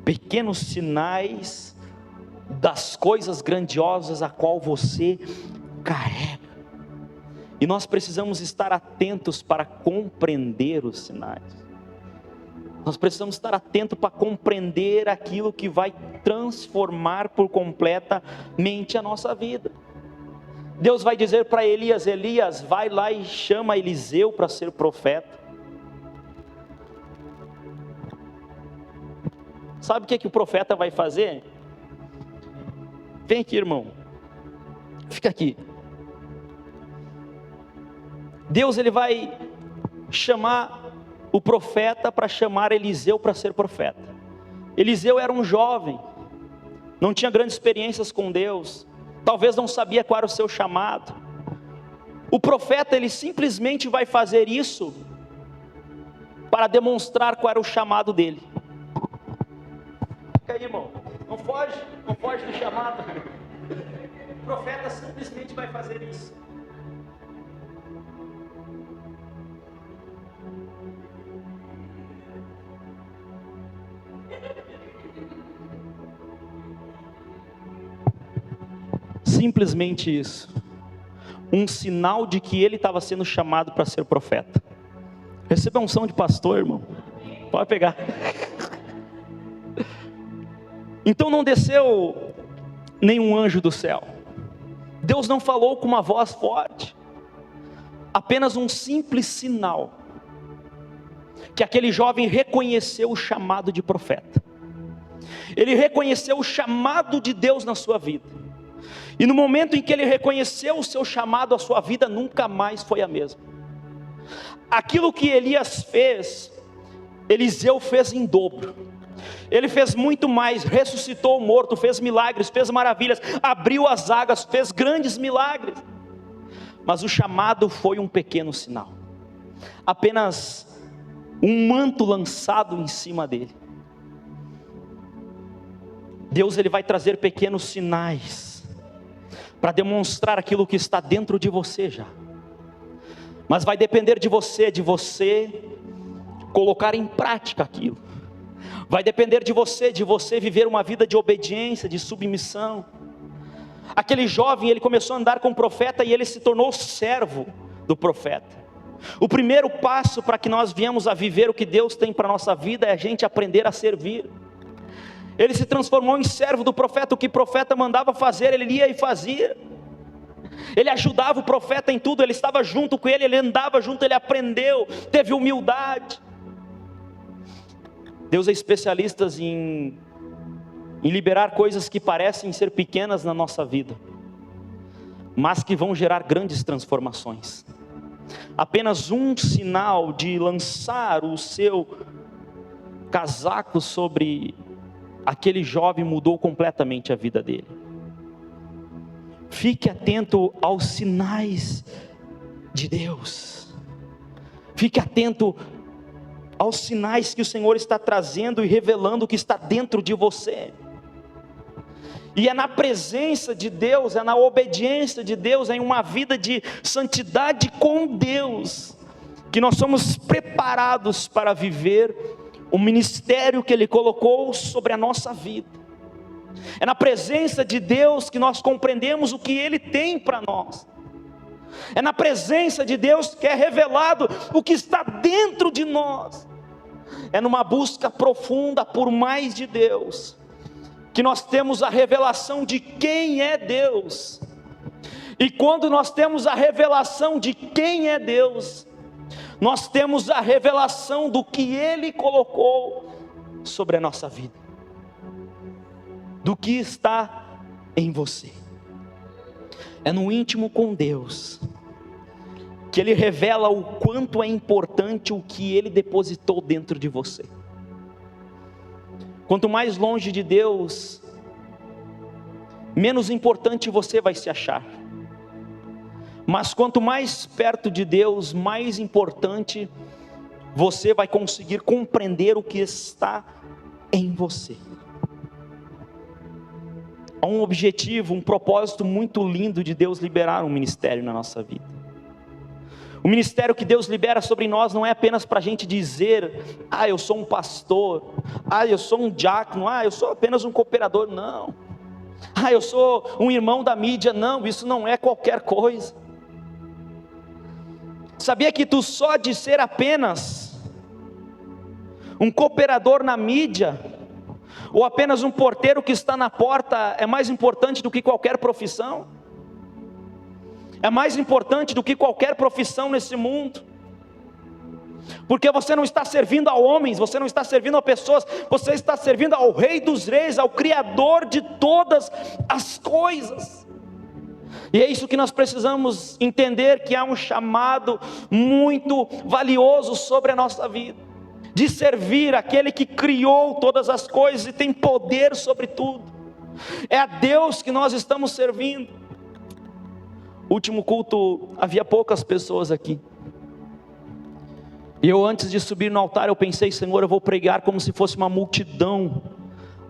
Pequenos sinais das coisas grandiosas a qual você carrega. E nós precisamos estar atentos para compreender os sinais. Nós precisamos estar atentos para compreender aquilo que vai transformar por completamente a nossa vida. Deus vai dizer para Elias: Elias, vai lá e chama Eliseu para ser profeta. Sabe o que o profeta vai fazer? Vem aqui, irmão, fica aqui. Deus, ele vai chamar o profeta para chamar Eliseu para ser profeta. Eliseu era um jovem, não tinha grandes experiências com Deus, talvez não sabia qual era o seu chamado. O profeta, ele simplesmente vai fazer isso para demonstrar qual era o chamado dele. Fica aí, irmão, não foge do chamado. O profeta simplesmente vai fazer isso. Simplesmente isso, um sinal de que ele estava sendo chamado para ser profeta. Receba a unção de pastor, irmão, pode pegar. Então não desceu nenhum anjo do céu, Deus não falou com uma voz forte, apenas um simples sinal, que aquele jovem reconheceu o chamado de profeta, ele reconheceu o chamado de Deus na sua vida. E no momento em que ele reconheceu o seu chamado, a sua vida nunca mais foi a mesma. Aquilo que Elias fez, Eliseu fez em dobro. Ele fez muito mais, ressuscitou o morto, fez milagres, fez maravilhas, abriu as águas, fez grandes milagres. Mas o chamado foi um pequeno sinal, apenas um manto lançado em cima dele. Deus, ele vai trazer pequenos sinais para demonstrar aquilo que está dentro de você já. Mas vai depender de você colocar em prática aquilo. Vai depender de você viver uma vida de obediência, de submissão. Aquele jovem, ele começou a andar com o profeta e ele se tornou servo do profeta. O primeiro passo para que nós viemos a viver o que Deus tem para a nossa vida é a gente aprender a servir. Ele se transformou em servo do profeta. O que o profeta mandava fazer, ele ia e fazia. Ele ajudava o profeta em tudo, ele estava junto com ele, ele andava junto, ele aprendeu, teve humildade. Deus é especialista em liberar coisas que parecem ser pequenas na nossa vida, mas que vão gerar grandes transformações. Apenas um sinal de lançar o seu casaco sobre aquele jovem mudou completamente a vida dele. Fique atento aos sinais de Deus. Fique atento aos sinais que o Senhor está trazendo e revelando o que está dentro de você. E é na presença de Deus, é na obediência de Deus, é em uma vida de santidade com Deus, que nós somos preparados para viver o ministério que Ele colocou sobre a nossa vida. É na presença de Deus que nós compreendemos o que Ele tem para nós. É na presença de Deus que é revelado o que está dentro de nós. É numa busca profunda por mais de Deus que nós temos a revelação de quem é Deus. E quando nós temos a revelação de quem é Deus, nós temos a revelação do que Ele colocou sobre a nossa vida, do que está em você. É no íntimo com Deus que Ele revela o quanto é importante o que Ele depositou dentro de você. Quanto mais longe de Deus, menos importante você vai se achar. Mas quanto mais perto de Deus, mais importante você vai conseguir compreender o que está em você. Há um objetivo, um propósito muito lindo de Deus liberar um ministério na nossa vida. O ministério que Deus libera sobre nós não é apenas para a gente dizer: ah, eu sou um pastor, ah, eu sou um diácono, ah, eu sou apenas um cooperador. Não. Ah, eu sou um irmão da mídia. Não, isso não é qualquer coisa. Sabia que tu só de ser apenas um cooperador na mídia, ou apenas um porteiro que está na porta, é mais importante do que qualquer profissão? é mais importante do que qualquer profissão nesse mundo. Porque você não está servindo a homens, você não está servindo a pessoas, você está servindo ao Rei dos Reis, ao Criador de todas as coisas. E é isso que nós precisamos entender, que há um chamado muito valioso sobre a nossa vida, de servir aquele que criou todas as coisas e tem poder sobre tudo. É a Deus que nós estamos servindo. Último culto, havia poucas pessoas aqui. E eu, antes de subir no altar, eu pensei: Senhor, eu vou pregar como se fosse uma multidão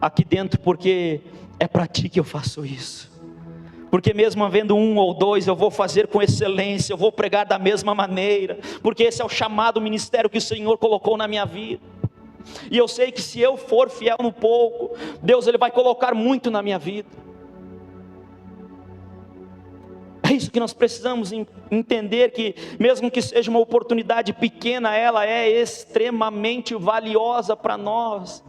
aqui dentro, porque é para Ti que eu faço isso. Porque mesmo havendo um ou dois, eu vou fazer com excelência, eu vou pregar da mesma maneira, porque esse é o chamado ministério que o Senhor colocou na minha vida. E eu sei que se eu for fiel no pouco, Deus Ele vai colocar muito na minha vida. É isso que nós precisamos entender, que mesmo que seja uma oportunidade pequena, ela é extremamente valiosa para nós.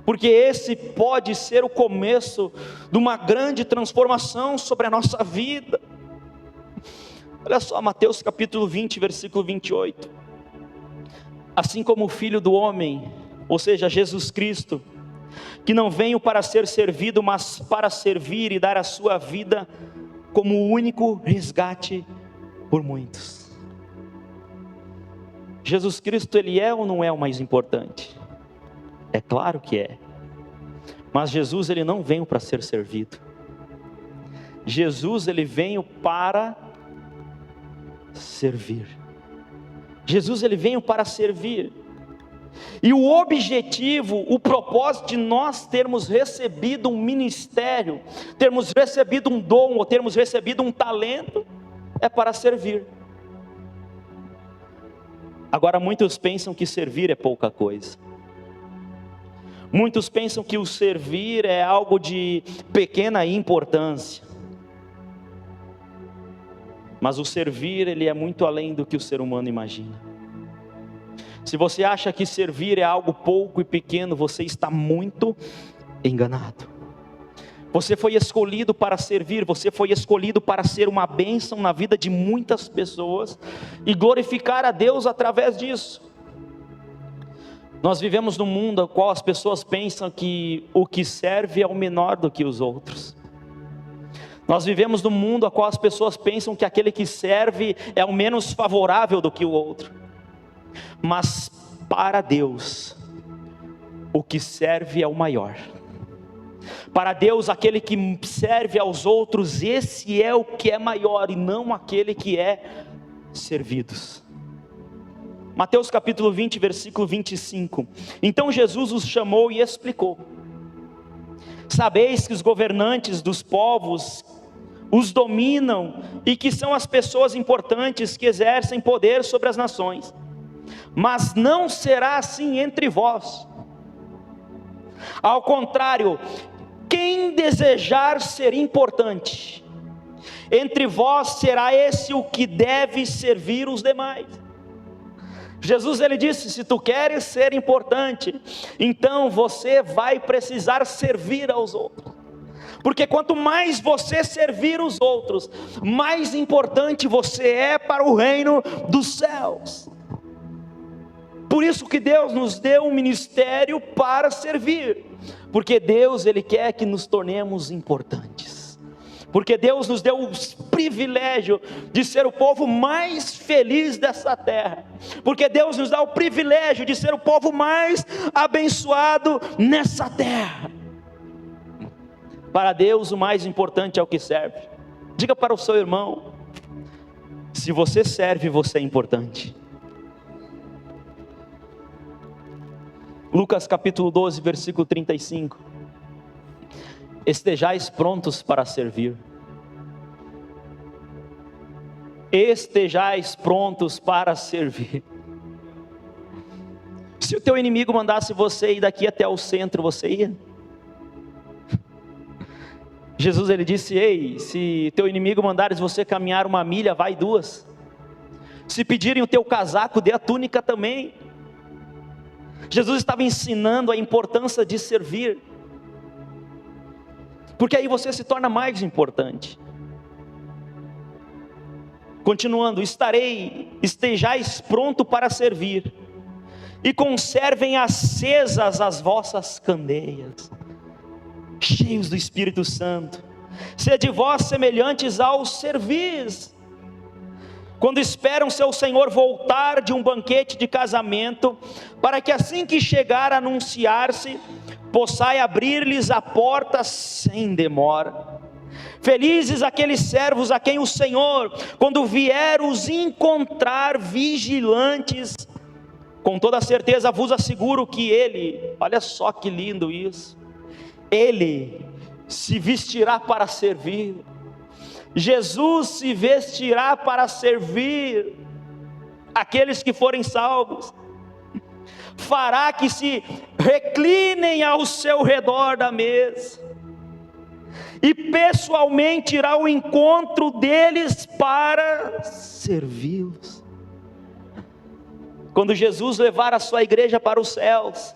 Porque esse pode ser o começo de uma grande transformação sobre a nossa vida. Olha só, Mateus capítulo 20, versículo 28. Assim como o Filho do Homem, ou seja, Jesus Cristo, que não veio para ser servido, mas para servir e dar a sua vida como o único resgate por muitos. Jesus Cristo, Ele é ou não é o mais importante? É claro que é. Mas Jesus, Ele não veio para ser servido. Jesus, Ele veio para servir. Jesus, Ele veio para servir. E o objetivo, o propósito de nós termos recebido um ministério, termos recebido um dom, ou termos recebido um talento, é para servir. Agora, muitos pensam que servir é pouca coisa. Muitos pensam que o servir é algo de pequena importância. Mas o servir, ele é muito além do que o ser humano imagina. Se você acha que servir é algo pouco e pequeno, você está muito enganado. Você foi escolhido para servir, você foi escolhido para ser uma bênção na vida de muitas pessoas e glorificar a Deus através disso. Nós vivemos num mundo no qual as pessoas pensam que o que serve é o menor do que os outros. Nós vivemos num mundo no qual as pessoas pensam que aquele que serve é o menos favorável do que o outro. Mas para Deus, o que serve é o maior. Para Deus, aquele que serve aos outros, esse é o que é maior, e não aquele que é servidos. Mateus capítulo 20, versículo 25. Então Jesus os chamou e explicou: sabeis que os governantes dos povos os dominam, e que são as pessoas importantes que exercem poder sobre as nações. Mas não será assim entre vós. Ao contrário, quem desejar ser importante entre vós, será esse o que deve servir os demais. Jesus, ele disse: se tu queres ser importante, então você vai precisar servir aos outros. Porque quanto mais você servir os outros, mais importante você é para o reino dos céus. Por isso que Deus nos deu um ministério para servir. Porque Deus, Ele quer que nos tornemos importantes. Porque Deus nos deu o privilégio de ser o povo mais feliz dessa terra. Porque Deus nos dá o privilégio de ser o povo mais abençoado nessa terra. Para Deus, o mais importante é o que serve. Diga para o seu irmão: se você serve, você é importante. Lucas capítulo 12, versículo 35. Estejais prontos para servir. Estejais prontos para servir. Se o teu inimigo mandasse você ir daqui até o centro, você ia? Jesus, ele disse: ei, se teu inimigo mandares você caminhar 1 milha, vai 2. Se pedirem o teu casaco, dê a túnica também. Jesus estava ensinando a importância de servir, porque aí você se torna mais importante. Continuando, estejais pronto para servir, e conservem acesas as vossas candeias, cheios do Espírito Santo, sede vós semelhantes aos servis, quando esperam seu Senhor voltar de um banquete de casamento, para que assim que chegar a anunciar-se, possai abrir-lhes a porta sem demora. Felizes aqueles servos a quem o Senhor, quando vier os encontrar vigilantes, com toda certeza vos asseguro que Ele, olha só que lindo isso, Ele se vestirá para servir. Jesus se vestirá para servir aqueles que forem salvos, fará que se reclinem ao seu redor da mesa, e pessoalmente irá ao encontro deles para servi-los. Quando Jesus levar a sua igreja para os céus,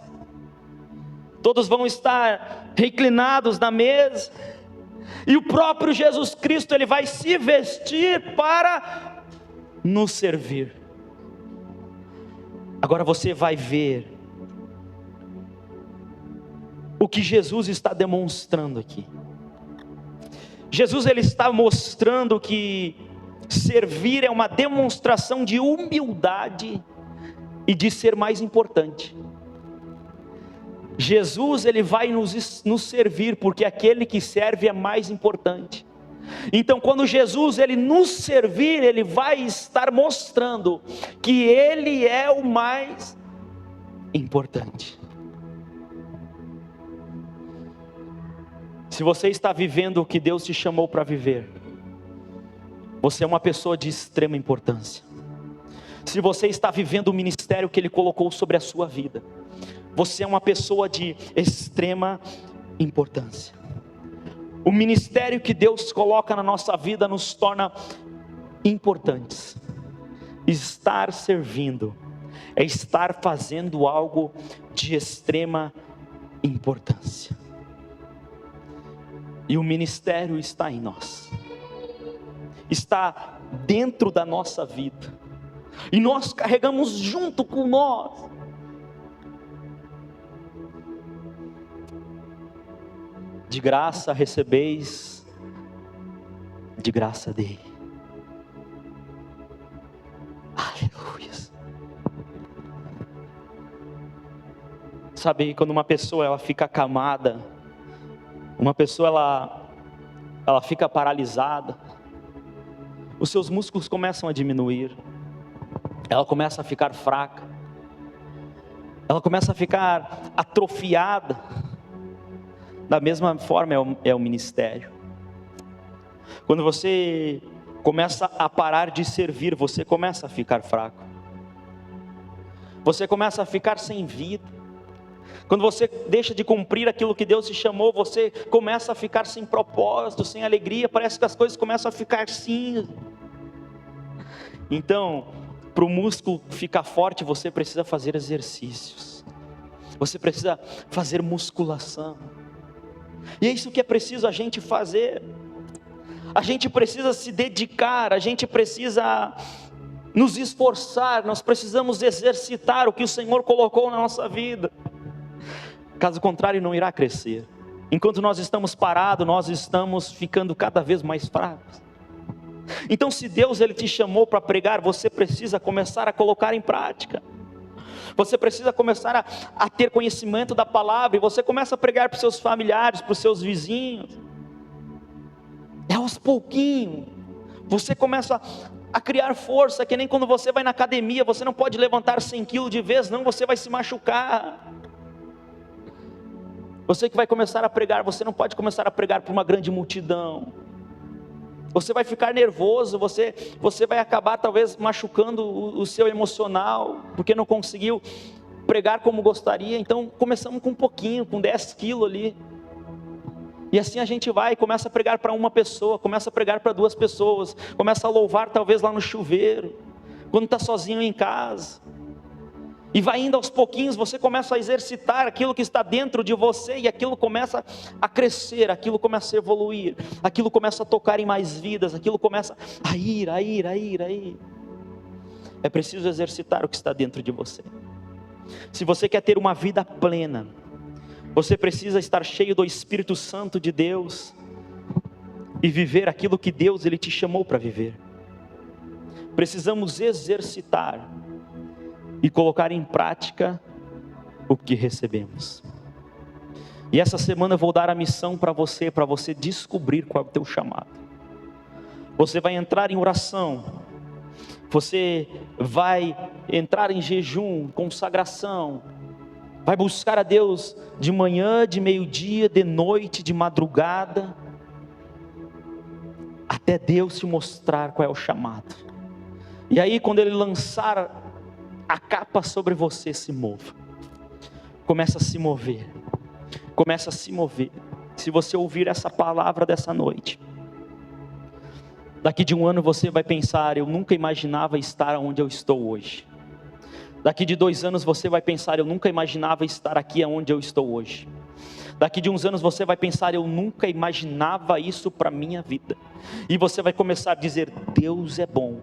todos vão estar reclinados na mesa, e o próprio Jesus Cristo, Ele vai se vestir para nos servir. Agora você vai ver o que Jesus está demonstrando aqui. Jesus, Ele está mostrando que servir é uma demonstração de humildade e de ser mais importante. Jesus, Ele vai nos servir, porque aquele que serve é mais importante. Então quando Jesus, Ele nos servir, Ele vai estar mostrando que Ele é o mais importante. Se você está vivendo o que Deus te chamou para viver, você é uma pessoa de extrema importância. Se você está vivendo o ministério que Ele colocou sobre a sua vida, você é uma pessoa de extrema importância. O ministério que Deus coloca na nossa vida nos torna importantes. Estar servindo é estar fazendo algo de extrema importância. E o ministério está em nós, está dentro da nossa vida, e nós carregamos junto com nós. De graça recebeis, de graça dei. Aleluia. Sabe, quando uma pessoa ela fica acamada, uma pessoa ela fica paralisada, os seus músculos começam a diminuir, ela começa a ficar fraca, ela começa a ficar atrofiada. Da mesma forma é o ministério. Quando você começa a parar de servir, você começa a ficar fraco, você começa a ficar sem vida. Quando você deixa de cumprir aquilo que Deus te chamou, você começa a ficar sem propósito, sem alegria, parece que as coisas começam a ficar cinza. Então, para o músculo ficar forte, você precisa fazer exercícios, você precisa fazer musculação, e é isso que é preciso a gente fazer. A gente precisa se dedicar, a gente precisa nos esforçar, nós precisamos exercitar o que o Senhor colocou na nossa vida. Caso contrário, não irá crescer. Enquanto nós estamos parados, nós estamos ficando cada vez mais fracos. Então, se Deus Ele te chamou para pregar, você precisa começar a colocar em prática. Você precisa começar a ter conhecimento da palavra, e você começa a pregar para os seus familiares, para os seus vizinhos. É aos pouquinhos, você começa a criar força, que nem quando você vai na academia, você não pode levantar 100 quilos de vez, não, você vai se machucar. Você que vai começar a pregar, você não pode começar a pregar para uma grande multidão. Você vai ficar nervoso, você vai acabar talvez machucando o seu emocional, porque não conseguiu pregar como gostaria. Então começamos com um pouquinho, com 10 quilos ali, e assim a gente vai, começa a pregar para uma pessoa, começa a pregar para 2 pessoas, começa a louvar talvez lá no chuveiro, quando está sozinho em casa. E vai indo aos pouquinhos, você começa a exercitar aquilo que está dentro de você, e aquilo começa a crescer, aquilo começa a evoluir, aquilo começa a tocar em mais vidas, aquilo começa a ir. É preciso exercitar o que está dentro de você. Se você quer ter uma vida plena, você precisa estar cheio do Espírito Santo de Deus, e viver aquilo que Deus Ele te chamou para viver. Precisamos exercitar e colocar em prática o que recebemos. E essa semana eu vou dar a missão para você descobrir qual é o teu chamado. Você vai entrar em oração, você vai entrar em jejum, consagração, vai buscar a Deus de manhã, de meio-dia, de noite, de madrugada, até Deus te mostrar qual é o chamado. E aí, quando Ele lançar a capa sobre você, se mova. Começa a se mover. Começa a se mover. Se você ouvir essa palavra dessa noite, daqui de um ano você vai pensar: eu nunca imaginava estar onde eu estou hoje. Daqui de 2 anos você vai pensar: eu nunca imaginava estar aqui onde eu estou hoje. Daqui de uns anos você vai pensar: eu nunca imaginava isso para a minha vida. E você vai começar a dizer: Deus é bom,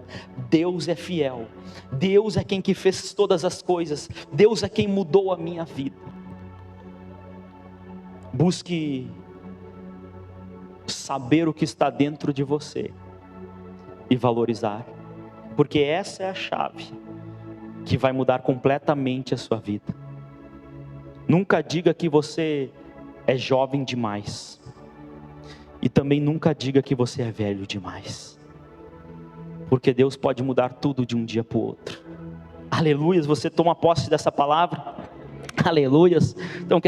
Deus é fiel, Deus é quem que fez todas as coisas, Deus é quem mudou a minha vida. Busque saber o que está dentro de você e valorizar, porque essa é a chave que vai mudar completamente a sua vida. Nunca diga que você é jovem demais, e também nunca diga que você é velho demais, porque Deus pode mudar tudo de um dia para o outro. Aleluias, você toma posse dessa palavra? Aleluias. Então